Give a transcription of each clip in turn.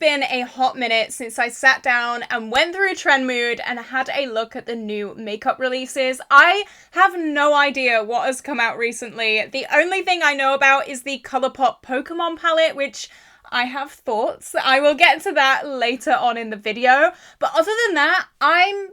been a hot minute since I sat down and went through Trendmood and had a look at the new makeup releases. I have no idea what has come out recently. The only thing I know about is the Colourpop Pokemon palette, which I have thoughts. I will get to that later on in the video. But other than that, I'm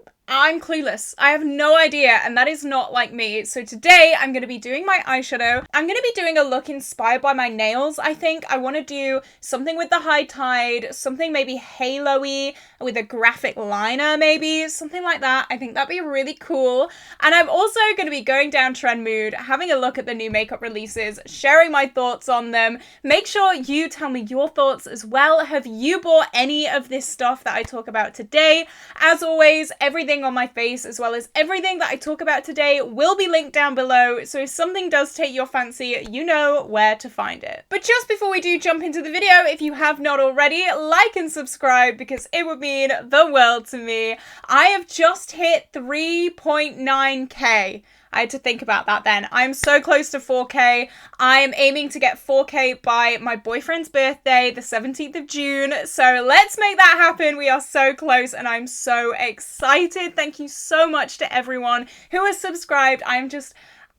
clueless. I have no idea, and that is not like me. So today I'm going to be doing my eyeshadow. I'm going to be doing a look inspired by my nails, I think. I want to do something with the high tide, something maybe halo-y with a graphic liner maybe, something like that. I think that'd be really cool. And I'm also going to be going down Trendmood, having a look at the new makeup releases, sharing my thoughts on them. Make sure you tell me your thoughts as well. Have you bought any of this stuff that I talk about today? As always, everything on my face as well as everything that I talk about today will be linked down below, so if something does take your fancy, you know where to find it. But just before we do jump into the video, if you have not already, like and subscribe because it would mean the world to me. I have just hit 3.9k. I had to think about that then. I'm so close to 4k. I am aiming to get 4k by my boyfriend's birthday, the 17th of June. So let's make that happen. We are so close and I'm so excited. Thank you so much to everyone who has subscribed. I'm just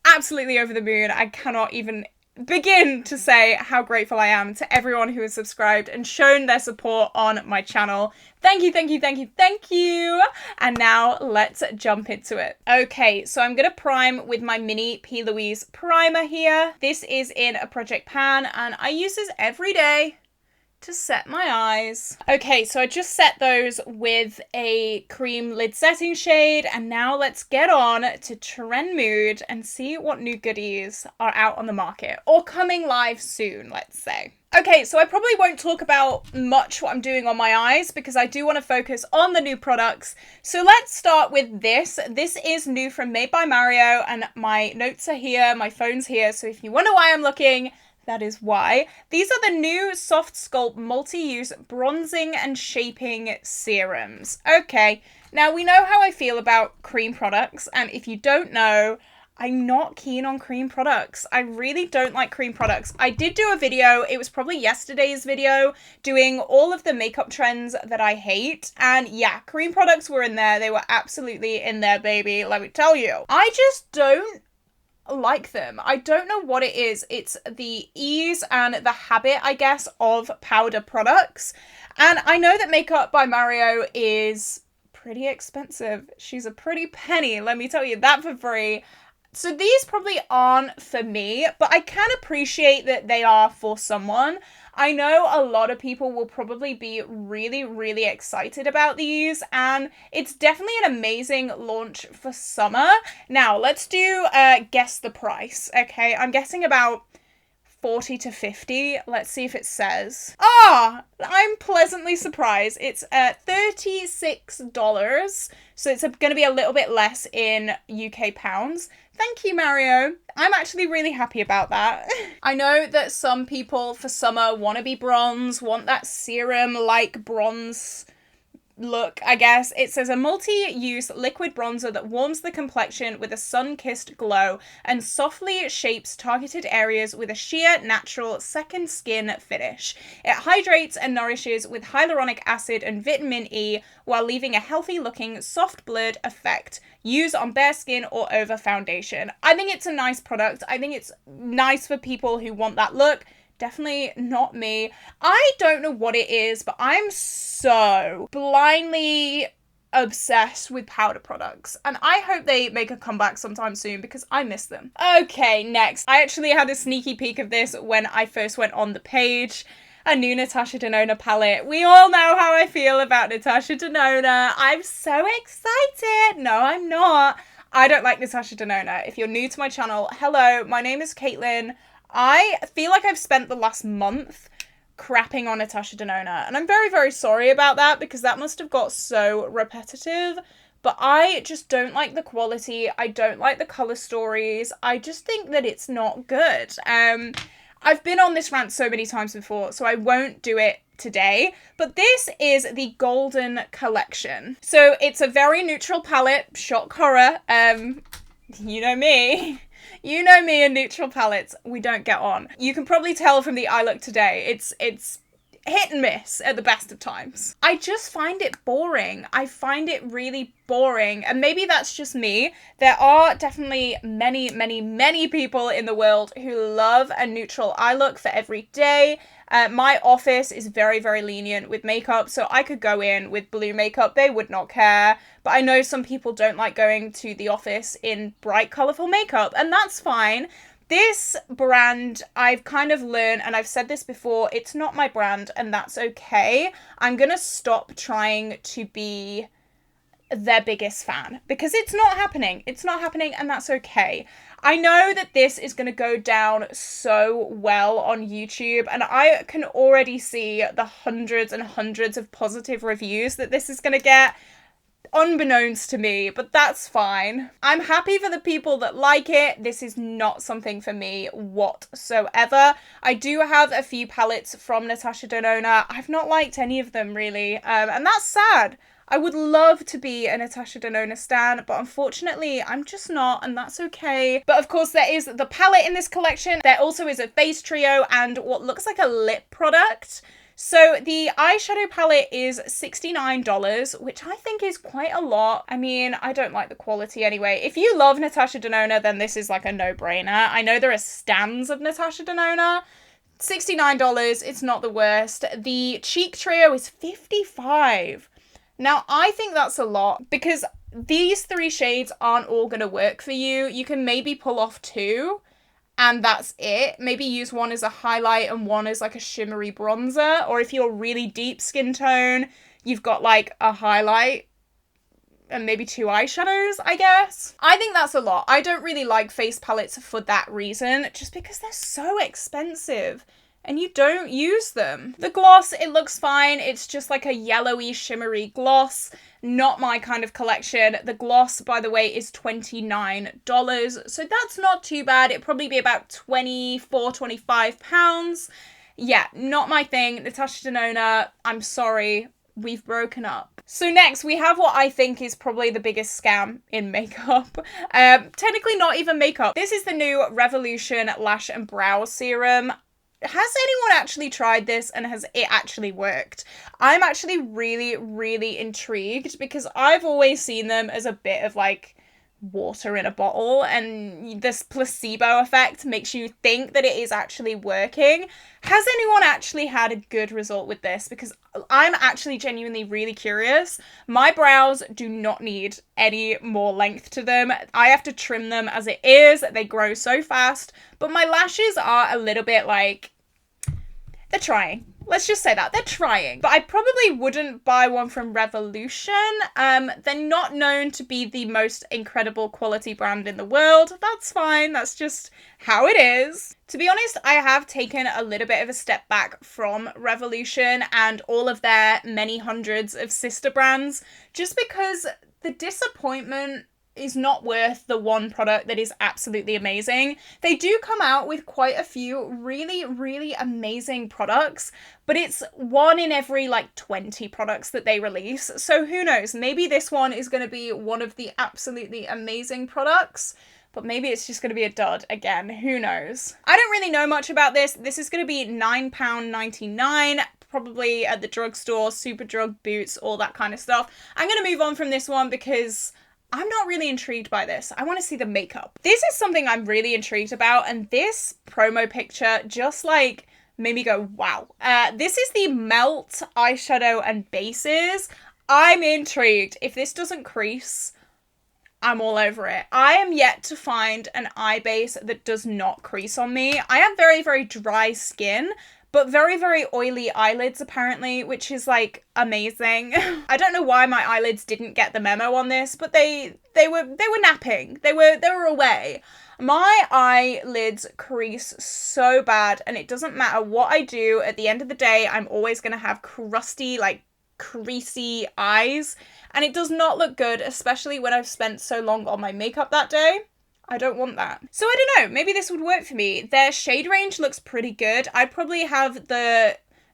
absolutely over the moon. I cannot even begin to say how grateful I am to everyone who has subscribed and shown their support on my channel. Thank you, thank you, thank you, thank you. And now let's jump into it. Okay, so I'm gonna prime with my mini P. Louise primer here. This is in a project pan and I use this every day to set my eyes. Okay, so I just set those with a cream lid setting shade, and now let's get on to Trendmood and see what new goodies are out on the market, or coming live soon, let's say. Okay, so I probably won't talk about much what I'm doing on my eyes because I do want to focus on the new products. So let's start with this. This is new from Made by Mario, and my notes are here, my phone's here, so if you wonder why I'm looking, that is why. These are the new Soft Sculpt Multi-Use Bronzing and Shaping Serums. Okay, now we know how I feel about cream products, and if you don't know, I'm not keen on cream products. I really don't like cream products. I did do a video, it was probably yesterday's video, doing all of the makeup trends that I hate, and yeah, cream products were in there. They were absolutely in there, baby, let me tell you. I just don't like them. I don't know what it is. It's the ease and the habit, I guess, of powder products. And I know that Makeup by Mario is pretty expensive. She's a pretty penny, let me tell you that for free. So these probably aren't for me, but I can appreciate that they are for someone. I know a lot of people will probably be really, really excited about these, and it's definitely an amazing launch for summer. Now, let's do guess the price, okay? I'm guessing about 40 to 50. Let's see if it says. Ah, I'm pleasantly surprised. It's $36, so it's going to be a little bit less in UK pounds. Thank you, Mario. I'm actually really happy about that. I know that some people for summer want to be bronze, want that serum-like bronze look, I guess. It says a multi-use liquid bronzer that warms the complexion with a sun-kissed glow and softly shapes targeted areas with a sheer, natural second skin finish. It hydrates and nourishes with hyaluronic acid and vitamin E while leaving a healthy-looking, soft blurred effect. Use on bare skin or over foundation. I think it's a nice product. I think it's nice for people who want that look. Definitely not me. I don't know what it is, but I'm so blindly obsessed with powder products, and I hope they make a comeback sometime soon because I miss them. Okay, next. I actually had a sneaky peek of this when I first went on the page. A new Natasha Denona palette. We all know how I feel about Natasha Denona. I'm so excited. No, I'm not. I don't like Natasha Denona. If you're new to my channel, hello, my name is Caitlin. I feel like I've spent the last month crapping on Natasha Denona, and I'm very, very sorry about that because that must have got so repetitive, but I just don't like the quality. I don't like the color stories. I just think that it's not good. I've been on this rant so many times before, so I won't do it today, but this is the Golden Collection. So it's a very neutral palette, shock horror. You know me. You know me and neutral palettes, we don't get on. You can probably tell from the eye look today. It's hit and miss at the best of times. I just find it boring. I find it really boring. And maybe that's just me. There are definitely many, many, many people in the world who love a neutral eye look for every day. My office is very, very lenient with makeup, so I could go in with blue makeup. They would not care. But I know some people don't like going to the office in bright, colourful makeup, and that's fine. This brand, I've kind of learned, and I've said this before, it's not my brand, and that's okay. I'm gonna stop trying to be their biggest fan because it's not happening. It's not happening, and that's okay. I know that this is going to go down so well on YouTube, and I can already see the hundreds and hundreds of positive reviews that this is going to get, unbeknownst to me, but that's fine. I'm happy for the people that like it. This is not something for me whatsoever. I do have a few palettes from Natasha Denona. I've not liked any of them really, and that's sad. I would love to be a Natasha Denona stan, but unfortunately I'm just not, and that's okay. But of course there is the palette in this collection. There also is a face trio and what looks like a lip product. So the eyeshadow palette is $69, which I think is quite a lot. I mean, I don't like the quality anyway. If you love Natasha Denona, then this is like a no-brainer. I know there are stans of Natasha Denona. $69, it's not the worst. The cheek trio is $55. Now, I think that's a lot because these three shades aren't all going to work for you. You can maybe pull off two and that's it. Maybe use one as a highlight and one as like a shimmery bronzer. Or if you're really deep skin tone, you've got like a highlight and maybe two eyeshadows, I guess. I think that's a lot. I don't really like face palettes for that reason, just because they're so expensive. And you don't use them. The gloss, it looks fine. It's just like a yellowy, shimmery gloss. Not my kind of collection. The gloss, by the way, is $29. So that's not too bad. It'd probably be about £24-25. Yeah, not my thing. Natasha Denona, I'm sorry. We've broken up. So next, we have what I think is probably the biggest scam in makeup. Technically not even makeup. This is the new Revolution Lash and Brow Serum. Has anyone actually tried this and has it actually worked? I'm actually really, really intrigued because I've always seen them as a bit of like water in a bottle, and this placebo effect makes you think that it is actually working. Has anyone actually had a good result with this? Because I'm actually genuinely really curious. My brows do not need any more length to them. I have to trim them as it is. They grow so fast. But my lashes are a little bit like, they're trying. Let's just say that. They're trying. But I probably wouldn't buy one from Revolution. They're not known to be the most incredible quality brand in the world. That's fine. That's just how it is. To be honest, I have taken a little bit of a step back from Revolution and all of their many hundreds of sister brands, just because the disappointment is not worth the one product that is absolutely amazing. They do come out with quite a few really, really amazing products, but it's one in every like 20 products that they release. So who knows? Maybe this one is going to be one of the absolutely amazing products, but maybe it's just going to be a dud again. Who knows? I don't really know much about this. This is going to be £9.99. Probably at the drugstore, Superdrug, Boots, all that kind of stuff. I'm going to move on from this one because I'm not really intrigued by this. I want to see the makeup. This is something I'm really intrigued about, and this promo picture just like made me go, wow. This is the Melt eyeshadow and bases. I'm intrigued. If this doesn't crease, I'm all over it. I am yet to find an eye base that does not crease on me. I have very, very dry skin, but very, very oily eyelids apparently, which is like amazing. I don't know why my eyelids didn't get the memo on this, but they were napping. They were away. My eyelids crease so bad, and it doesn't matter what I do. At the end of the day, I'm always gonna have crusty, like creasy eyes, and it does not look good, especially when I've spent so long on my makeup that day. I don't want that. So I don't know, maybe this would work for me. Their shade range looks pretty good. I'd probably have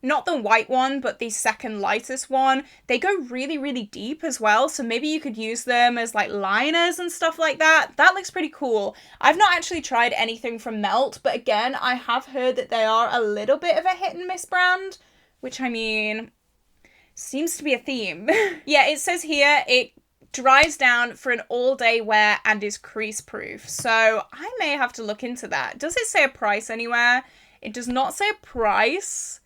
not the white one, but the second lightest one. They go really, really deep as well, so maybe you could use them as like liners and stuff like that. That looks pretty cool. I've not actually tried anything from Melt, but again, I have heard that they are a little bit of a hit and miss brand, which I mean, seems to be a theme. Yeah, it says here it dries down for an all-day wear and is crease-proof. So I may have to look into that. Does it say a price anywhere? It does not say a price,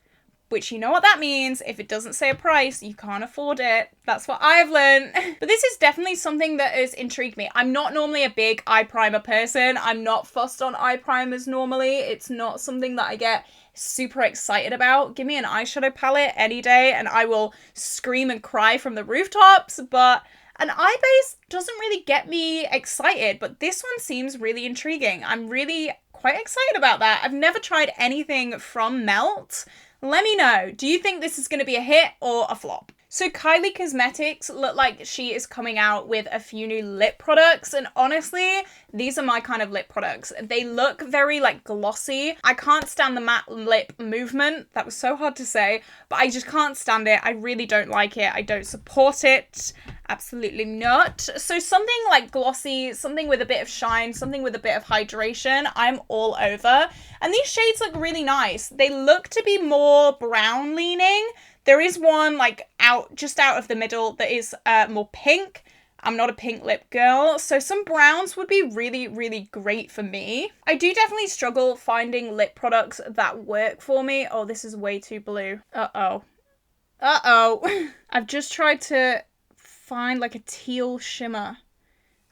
which you know what that means. If it doesn't say a price, you can't afford it. That's what I've learned. But this is definitely something that has intrigued me. I'm not normally a big eye primer person. I'm not fussed on eye primers normally. It's not something that I get super excited about. Give me an eyeshadow palette any day and I will scream and cry from the rooftops. But an eye base doesn't really get me excited. But this one seems really intriguing. I'm really quite excited about that. I've never tried anything from Melt. Let me know. Do you think this is going to be a hit or a flop? So Kylie Cosmetics look like she is coming out with a few new lip products. And honestly, these are my kind of lip products. They look very like glossy. I can't stand the matte lip movement. That was so hard to say, but I just can't stand it. I really don't like it. I don't support it. Absolutely not. So something like glossy, something with a bit of shine, something with a bit of hydration, I'm all over. And these shades look really nice. They look to be more brown leaning. There is one like just out of the middle that is more pink. I'm not a pink lip girl, so some browns would be really, really great for me. I do definitely struggle finding lip products that work for me. Oh, this is way too blue. Uh-oh. Uh-oh. I've just tried to find like a teal shimmer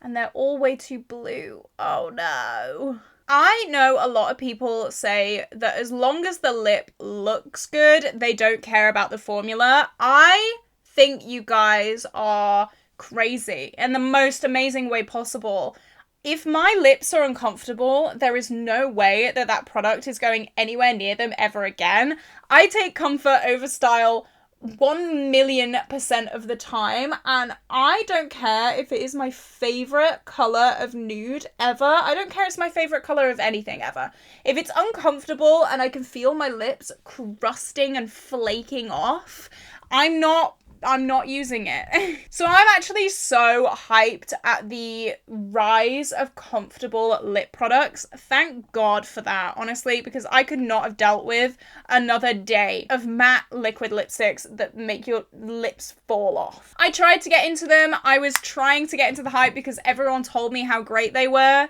and they're all way too blue. Oh no. I know a lot of people say that as long as the lip looks good, they don't care about the formula. I think you guys are crazy in the most amazing way possible. If my lips are uncomfortable, there is no way that that product is going anywhere near them ever again. I take comfort over style 1,000,000% of the time, and I don't care if it is my favorite color of nude ever. I don't care if it's my favorite color of anything ever. If it's uncomfortable and I can feel my lips crusting and flaking off, I'm not using it. So I'm actually so hyped at the rise of comfortable lip products. Thank God for that, honestly, because I could not have dealt with another day of matte liquid lipsticks that make your lips fall off. I tried to get into them. I was trying to get into the hype because everyone told me how great they were.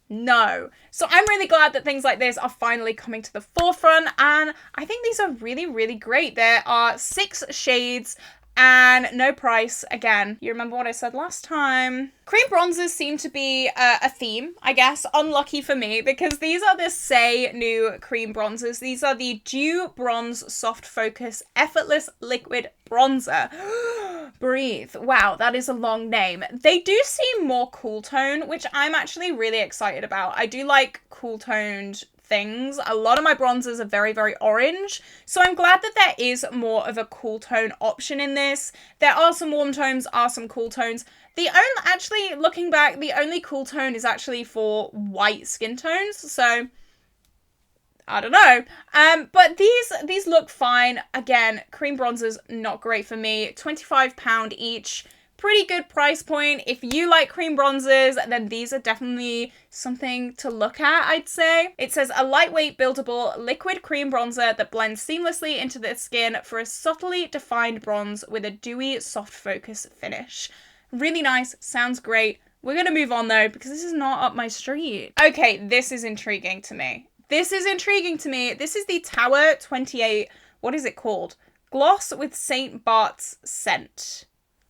No. So I'm really glad that things like this are finally coming to the forefront, and I think these are really, really great. There are 6 shades and no price. Again, you remember what I said last time. Cream bronzers seem to be a theme, I guess. Unlucky for me, because these are the Say new cream bronzers. These are the Dew Bronze Soft Focus Effortless Liquid Bronzer. Breathe. Wow, that is a long name. They do seem more cool tone, which I'm actually really excited about. I do like cool toned things. A lot of my bronzers are very, very orange, so I'm glad that there is more of a cool tone option in this. There are some warm tones, are some cool tones. Actually, looking back, the only cool tone is actually for white skin tones, so I don't know. But these look fine. Again, cream bronzers, not great for me. £25 each. Pretty good price point. If you like cream bronzers, then these are definitely something to look at, I'd say. It says a lightweight buildable liquid cream bronzer that blends seamlessly into the skin for a subtly defined bronze with a dewy soft focus finish. Really nice, sounds great. We're gonna move on though, because this is not up my street. Okay, this is intriguing to me. This is the Tower 28, what is it called? Gloss with St. Bart's scent.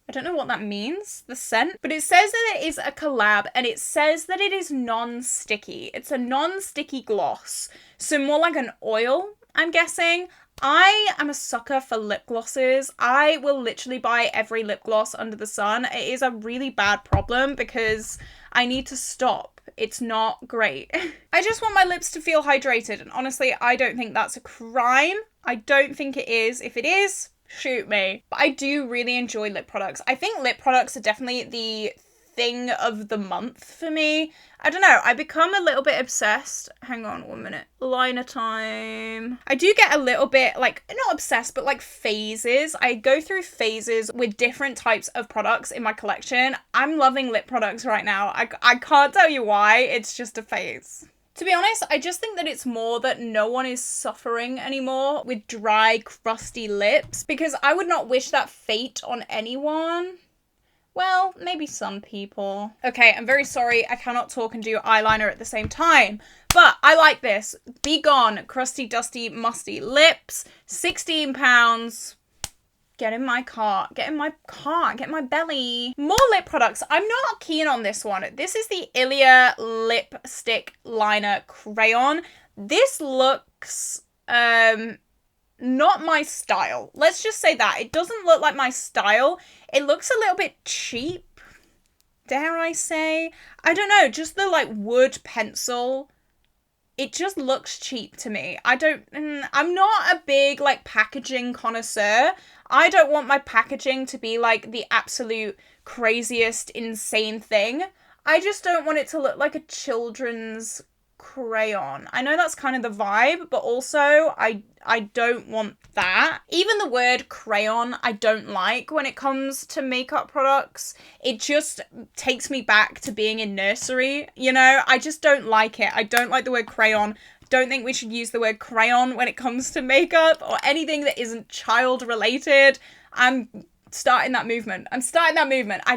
I don't know what that means, the scent, but it says that it is a collab and it says that it is non-sticky. It's a non-sticky gloss, so more like an oil, I'm guessing. I am a sucker for lip glosses. I will literally buy every lip gloss under the sun. It is a really bad problem because I need to stop. It's not great. I just want my lips to feel hydrated, and honestly, I don't think that's a crime. I don't think it is. If it is, shoot me. But I do really enjoy lip products. I think lip products are definitely the thing of the month for me. I don't know, I become a little bit obsessed. Hang on 1 minute. Liner time. I do get a little bit, like, not obsessed, but like phases. I go through phases with different types of products in my collection. I'm loving lip products right now. I can't tell you why, it's just a phase. To be honest, I just think that it's more that no one is suffering anymore with dry, crusty lips, because I would not wish that fate on anyone. Well, maybe some people. Okay, I'm very sorry. I cannot talk and do eyeliner at the same time. But I like this. Be Gone, crusty, dusty, musty lips. £16. Get in my cart. Get in my cart. Get in my belly. More lip products. I'm not keen on this one. This is the Ilia Lipstick Liner Crayon. This looks... not my style. Let's just say that. It doesn't look like my style. It looks a little bit cheap, dare I say. I don't know, just the like wood pencil. It just looks cheap to me. I'm not a big like packaging connoisseur. I don't want my packaging to be like the absolute craziest, insane thing. I just don't want it to look like a children's crayon. I know that's kind of the vibe, but also I don't want that. Even the word crayon I don't like when it comes to makeup products. It just takes me back to being in nursery, you know? I just don't like it. I don't like the word crayon. Don't think we should use the word crayon when it comes to makeup or anything that isn't child related. I'm starting that movement. I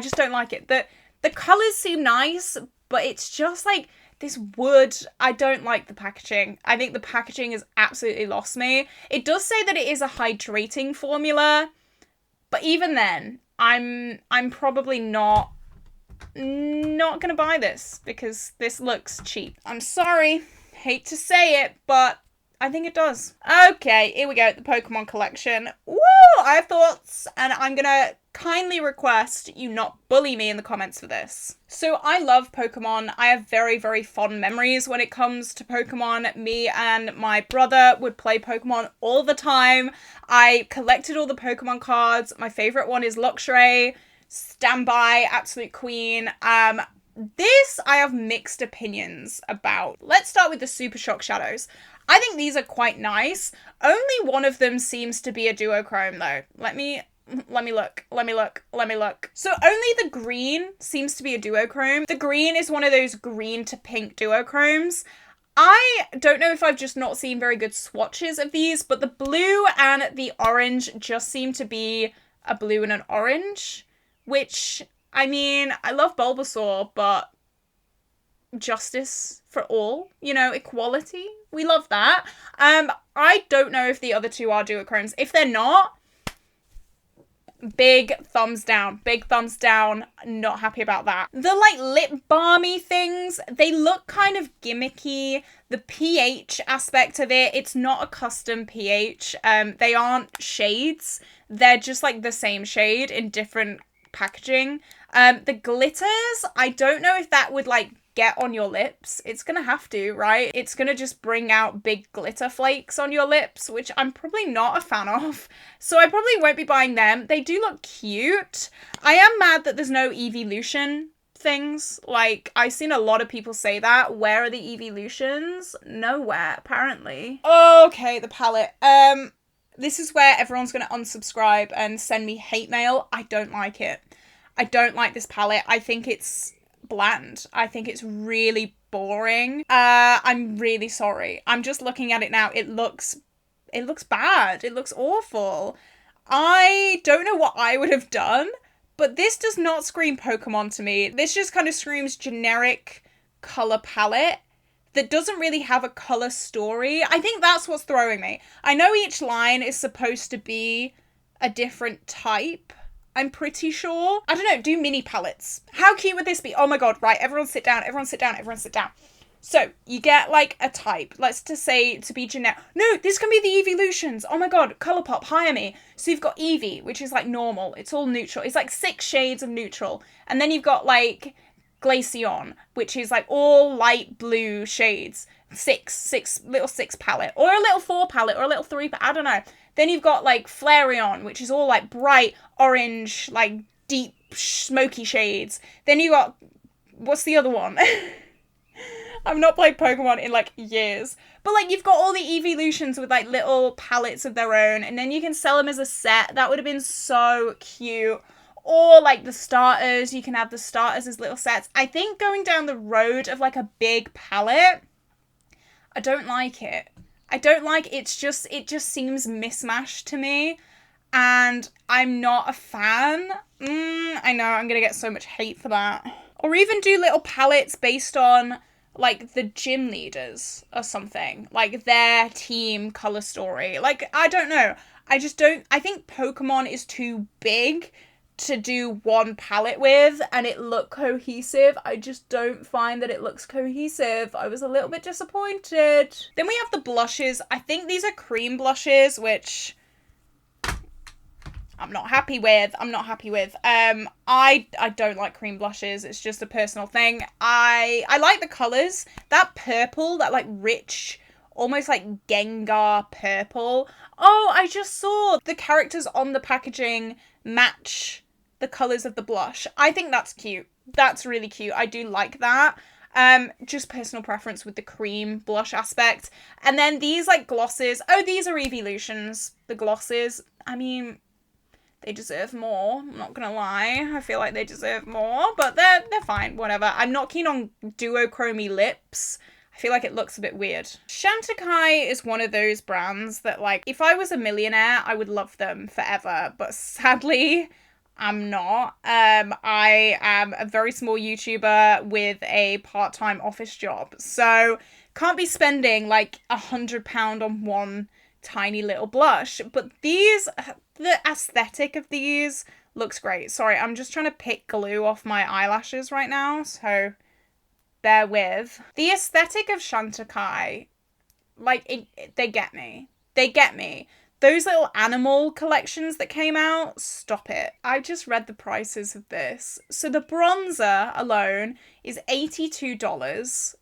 just don't like it. The colours seem nice, but it's just like this wood. I don't like the packaging. I think the packaging has absolutely lost me. It does say that it is a hydrating formula, but even then, I'm probably not gonna buy this because this looks cheap. I'm sorry, hate to say it, but I think it does. Okay, here we go, the Pokemon collection. Woo! I have thoughts, and I'm gonna kindly request you not bully me in the comments for this. So I love Pokemon. I have very, very fond memories when it comes to Pokemon. Me and my brother would play Pokemon all the time. I collected all the Pokemon cards. My favorite one is Luxray. Standby, absolute queen. This I have mixed opinions about. Let's start with the Super Shock Shadows. I think these are quite nice. Only one of them seems to be a duochrome though. Let me look. So only the green seems to be a duochrome. The green is one of those green to pink duochromes. I don't know if I've just not seen very good swatches of these, but the blue and the orange just seem to be a blue and an orange, which, I mean, I love Bulbasaur, but justice for all, you know, equality. We love that. I don't know if the other two are duochromes. If they're not, big thumbs down. Not happy about that. The like lip balmy things, they look kind of gimmicky. The pH aspect of it, it's not a custom pH. They aren't shades. They're just like the same shade in different packaging. The glitters, I don't know if that would like get on your lips. It's gonna have to, right? It's gonna just bring out big glitter flakes on your lips, which I'm probably not a fan of. So I probably won't be buying them. They do look cute. I am mad that there's no Evolution things. Like, I've seen a lot of people say that. Where are the Evolutions? Nowhere, apparently. Okay, the palette. This is where everyone's gonna unsubscribe and send me hate mail. I don't like it. I don't like this palette. I think it's bland. I think it's really boring. I'm really sorry. I'm just looking at it now. It looks bad. It looks awful. I don't know what I would have done, but this does not scream Pokemon to me. This just kind of screams generic color palette that doesn't really have a color story. I think that's what's throwing me. I know each line is supposed to be a different type, I'm pretty sure. I don't know, do mini palettes. How cute would this be? Oh my god, right, everyone sit down. So, you get like a type. Let's just say to be generic. No, this can be the Evolutions. Oh my god, Colourpop, hire me. So you've got Eevee, which is like normal. It's all neutral. It's like 6 shades of neutral. And then you've got like Glaceon, which is like all light blue shades. Little 6 palette. Or a little 4 palette, or a little 3 palette. I don't know. Then you've got like Flareon, which is all like bright orange, like deep smoky shades. Then you got, what's the other one? I've not played Pokemon in like years. But like you've got all the Evolutions with like little palettes of their own, and then you can sell them as a set. That would have been so cute. Or like the starters, you can have the starters as little sets. I think going down the road of like a big palette I don't like it. I don't like it just seems mismatched to me, and I'm not a fan. I know I'm gonna get so much hate for that. Or even do little palettes based on like the gym leaders or something, like their team color story. Like, I don't know. I think Pokemon is too big to do one palette with and it look cohesive. I just don't find that it looks cohesive. I was a little bit disappointed. Then we have the blushes. I think these are cream blushes, which I'm not happy with. I don't like cream blushes. It's just a personal thing. I like the colours. That purple, that like rich, almost like Gengar purple. Oh, I just saw the characters on the packaging match the colours of the blush. I think that's cute. That's really cute. I do like that. Just personal preference with the cream blush aspect. And then these like glosses. Oh, these are Evolutions. The glosses. I mean, they deserve more. I'm not gonna lie. I feel like they deserve more, but they're fine. Whatever. I'm not keen on duochromy lips. I feel like it looks a bit weird. Chantecaille is one of those brands that, like, if I was a millionaire, I would love them forever. But sadly, I'm not. I am a very small YouTuber with a part-time office job. So can't be spending like £100 on one tiny little blush. But these, the aesthetic of these looks great. Sorry, I'm just trying to pick glue off my eyelashes right now. So bear with. The aesthetic of Chantecaille, like, they get me. They get me. Those little animal collections that came out, stop it. I just read the prices of this. So the bronzer alone is $82.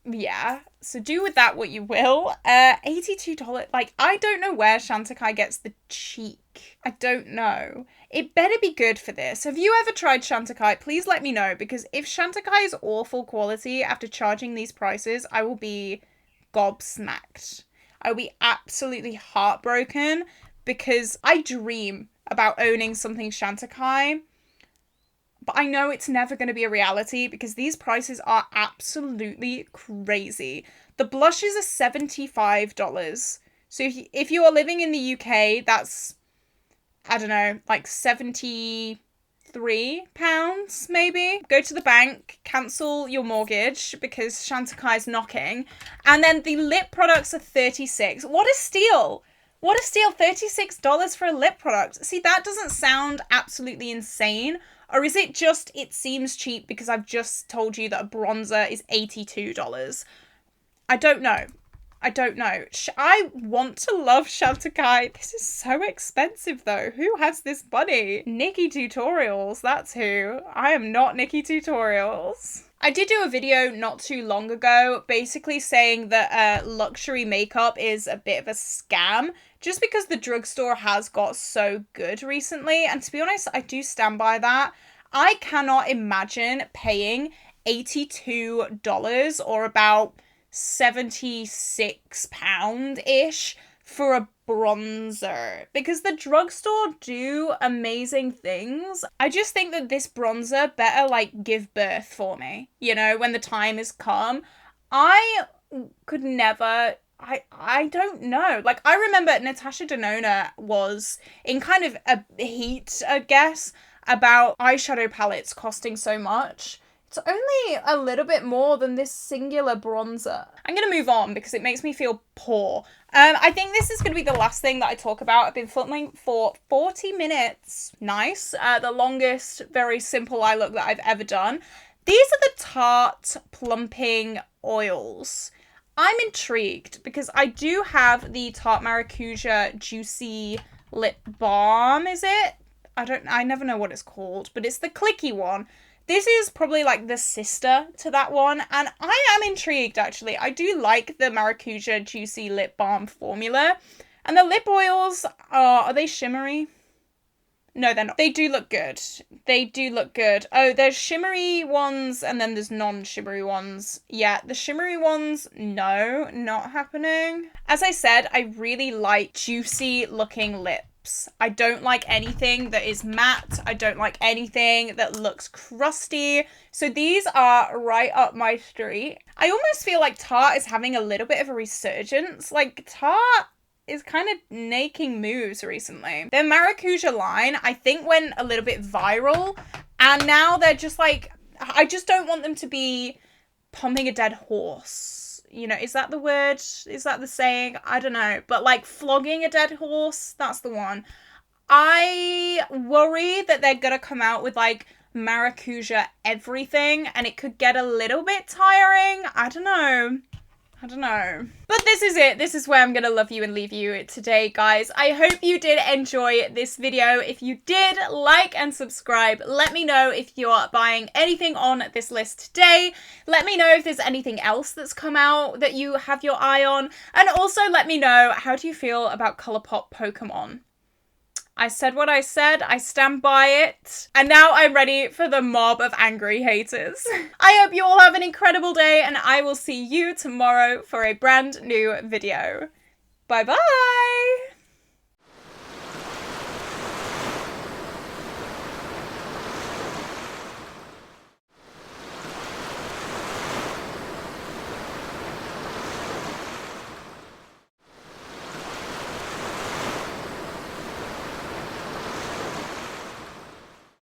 Yeah, so do with that what you will. $82, like, I don't know where Chantecaille gets the cheek. I don't know. It better be good for this. Have you ever tried Chantecaille? Please let me know, because if Chantecaille is awful quality after charging these prices, I will be gobsmacked. I will be absolutely heartbroken, because I dream about owning something Chantecaille. But I know it's never going to be a reality because these prices are absolutely crazy. The blushes are $75. So if you are living in the UK, that's, I don't know, like £73 maybe. Go to the bank, cancel your mortgage because Chantecaille's knocking. And then the lip products are $36. What a steal! What a steal, $36 for a lip product. See, that doesn't sound absolutely insane. Or is it just, it seems cheap because I've just told you that a bronzer is $82? I don't know. I don't know. I want to love Chantecaille. This is so expensive though. Who has this money? Nikki Tutorials, that's who. I am not Nikki Tutorials. I did do a video not too long ago basically saying that luxury makeup is a bit of a scam just because the drugstore has got so good recently. And to be honest, I do stand by that. I cannot imagine paying $82 or about £76-ish for a bronzer because the drugstore do amazing things. I just think that this bronzer better like give birth for me, you know, when the time has come. I could never, I don't know. Like, I remember Natasha Denona was in kind of a heat, I guess, about eyeshadow palettes costing so much. It's only a little bit more than this singular bronzer. I'm going to move on because it makes me feel poor. I think this is going to be the last thing that I talk about. I've been filming for 40 minutes. Nice. The longest, very simple eye look that I've ever done. These are the Tarte Plumping Oils. I'm intrigued because I do have the Tarte Maracuja Juicy Lip Balm, is it? I never know what it's called, but it's the clicky one. This is probably like the sister to that one, and I am intrigued actually. I do like the Maracuja Juicy Lip Balm formula, and the lip oils are they shimmery? No, they're not. They do look good. They do look good. Oh, there's shimmery ones and then there's non-shimmery ones. Yeah, the shimmery ones, no, not happening. As I said, I really like juicy looking lip pops. I don't like anything that is matte. I don't like anything that looks crusty. So these are right up my street. I almost feel like Tarte is having a little bit of a resurgence. Like Tarte is kind of making moves recently. Their Maracuja line, I think, went a little bit viral, and now they're just like, I just don't want them to be pumping a dead horse. You know, is that the word? Is that the saying? I don't know. But like flogging a dead horse, that's the one. I worry that they're gonna come out with like Maracuja everything and it could get a little bit tiring. I don't know. But this is it. This is where I'm gonna love you and leave you today, guys. I hope you did enjoy this video. If you did, like and subscribe. Let me know if you're buying anything on this list today. Let me know if there's anything else that's come out that you have your eye on. And also let me know, how do you feel about Colourpop Pokemon? I said what I said, I stand by it, and now I'm ready for the mob of angry haters. I hope you all have an incredible day, and I will see you tomorrow for a brand new video. Bye bye!